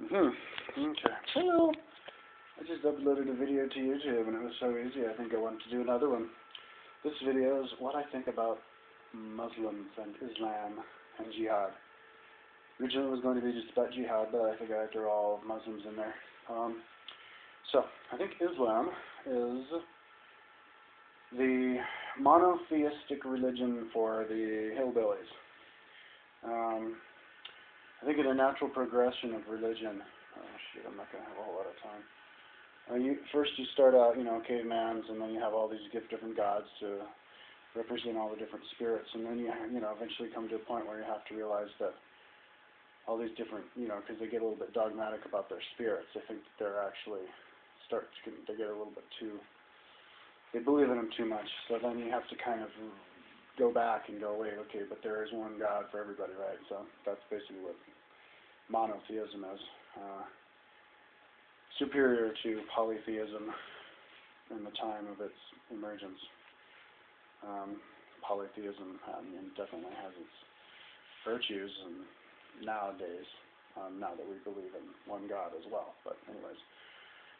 Okay. Hello. I just uploaded a video to YouTube and it was so easy I think I wanted to do another one. This video is what I think about Muslims and Islam and Jihad. Originally it was going to be just about Jihad, but I figured I'd throw all Muslims in there. So, I think Islam is the monotheistic religion for the hillbillies. I think in a natural progression of religion, I'm not going to have a whole lot of time. First you start out, cavemans, and then you have all these different gods to represent all the different spirits, and then you eventually come to a point where you have to realize that all these different, because they get a little bit dogmatic about their spirits. They think that they're actually they get a little bit too, they believe in them too much. So then you have to kind of go back and go, wait, okay, but there is one God for everybody, right? So that's basically what monotheism is. Superior to polytheism in the time of its emergence. Polytheism definitely has its virtues, and nowadays, now that we believe in one God as well. But anyways,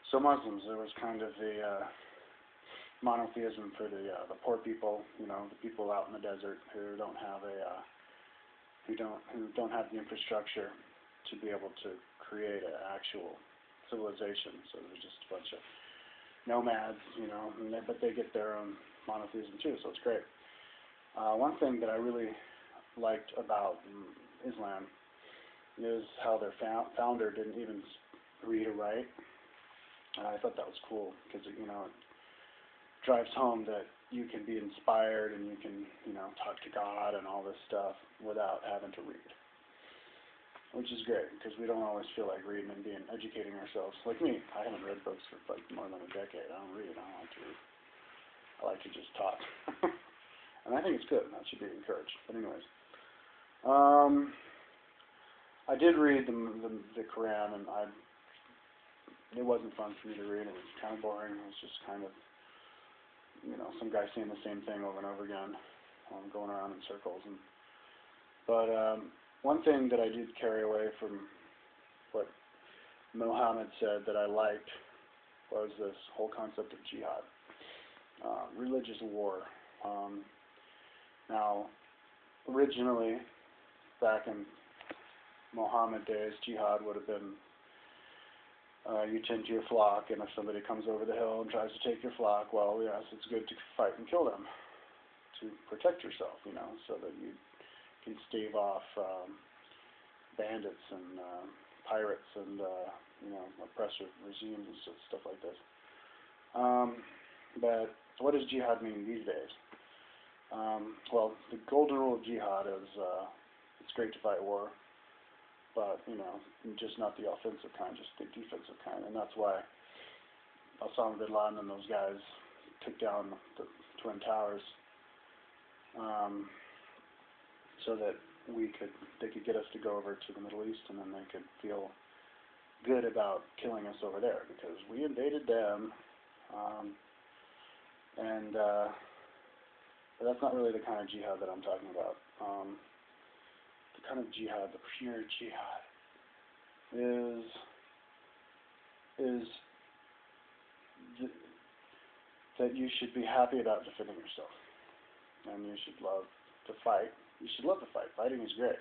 so Muslims, there was kind of the monotheism for the poor people, the people out in the desert who don't have who don't have the infrastructure to be able to create an actual civilization. So there's just a bunch of nomads, but they get their own monotheism too, so it's great. One thing that I really liked about Islam is how their founder didn't even read or write. I thought that was cool because it drives home that you can be inspired and you can talk to God and all this stuff without having to read, which is great because we don't always feel like reading and educating ourselves. Like me, I haven't read books for like more than a decade. I don't read. I don't like to read. I like to just talk, and I think it's good. That should be encouraged. But anyways, I did read the Quran, and it wasn't fun for me to read. It was kind of boring. It was just kind of some guy saying the same thing over and over again, going around in circles. But one thing that I did carry away from what Muhammad said that I liked was this whole concept of jihad, religious war. Now, originally, back in Muhammad days, jihad would have been you tend to your flock, and if somebody comes over the hill and tries to take your flock, well, yes, it's good to fight and kill them to protect yourself, so that you can stave off bandits and pirates and oppressive regimes and stuff like this. But what does jihad mean these days? Well, the golden rule of jihad is it's great to fight war, but just not the offensive kind, just the defensive kind, and that's why Osama bin Laden and those guys took down the Twin Towers, so that they could get us to go over to the Middle East, and then they could feel good about killing us over there because we invaded them, but that's not really the kind of jihad that I'm talking about. The kind of jihad, the pure jihad, is that you should be happy about defending yourself, and you should love to fight. You should love to fight. Fighting is great,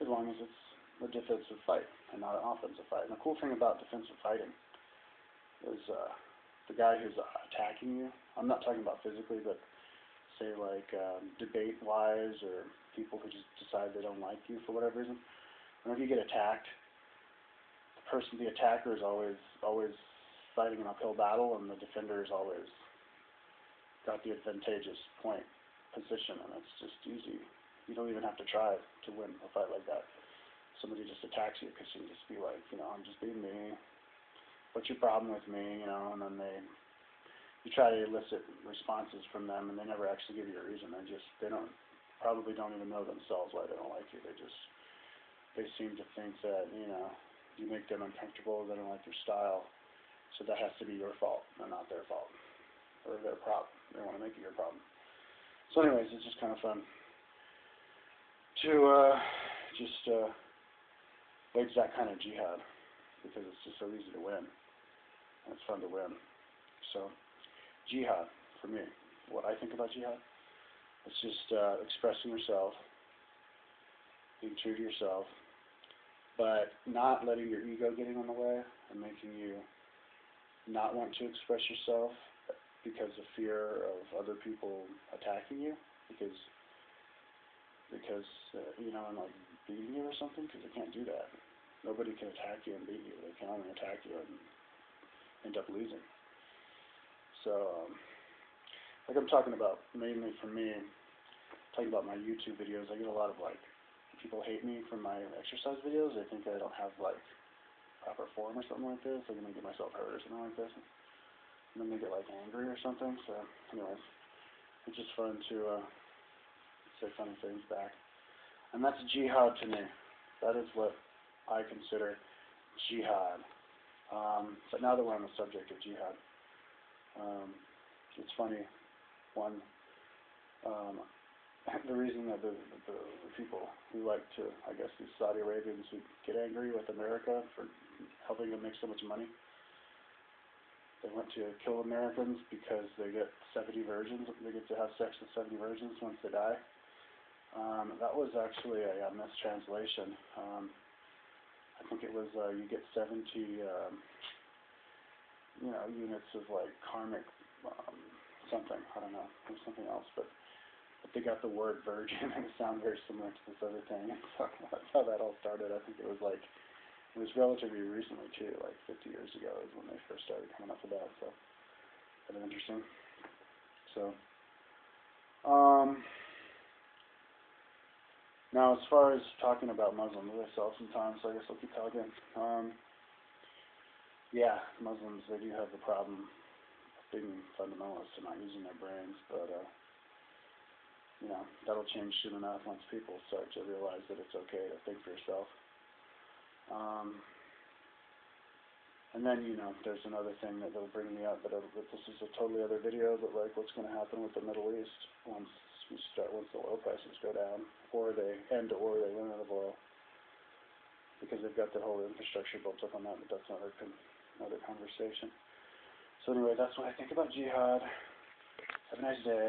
as long as it's a defensive fight and not an offensive fight. And the cool thing about defensive fighting is the guy who's attacking you. I'm not talking about physically, but say like debate-wise, or people who just decide they don't like you for whatever reason. Whenever you get attacked, the attacker is always fighting an uphill battle, and the defender is always got the advantageous position, and it's just easy. You don't even have to try to win a fight like that. Somebody just attacks you because you can just be like, I'm just being me. What's your problem with me? And then you try to elicit responses from them, and they never actually give you a reason. They probably don't even know themselves why they don't like you. They seem to think that you make them uncomfortable. They don't like your style, so that has to be your fault and not their fault or their problem. They want to make it your problem. So anyways, it's just kind of fun to wage that kind of jihad. because it's just so easy to win. And it's fun to win. So, jihad, for me, what I think about jihad, it's just expressing yourself, being true to yourself, but not letting your ego get in the way and making you not want to express yourself because of fear of other people attacking you, because and like beating you or something, because they can't do that. Nobody can attack you and beat you. They can only attack you and end up losing. So, like I'm talking about, mainly for me, talking about my YouTube videos, I get a lot of like, people hate me for my exercise videos. They think I don't have like proper form or something like this. I'm gonna get myself hurt or something like this. And then they get like angry or something. So, anyways, it's just fun to say funny things back. And that's jihad to me. That is what I consider jihad. But now that we're on the subject of jihad, it's funny. One, the reason that the people who like to, I guess these Saudi Arabians who get angry with America for helping them make so much money, they want to kill Americans because they get 70 virgins. They get to have sex with 70 virgins once they die. That was actually a mistranslation. I think it was you get 70, units of like karmic something. I don't know. It was something else, but they got the word virgin and it sounded very similar to this other thing. So that's how that all started. I think it was relatively recently too, like 50 years ago is when they first started coming up with that. So kind of interesting. So now as far as talking about Muslims myself sometimes, so I guess I'll keep talking. Yeah, Muslims, they do have the problem of being fundamentalists and not using their brains, but that'll change soon enough once people start to realize that it's okay to think for yourself. And then, there's another thing that they'll bring me up, but this is a totally other video, but like what's going to happen with the Middle East once the oil prices go down, or they end or they run out of oil, because they've got their whole infrastructure built up on that, but that's another conversation. So anyway, that's what I think about jihad. Have a nice day.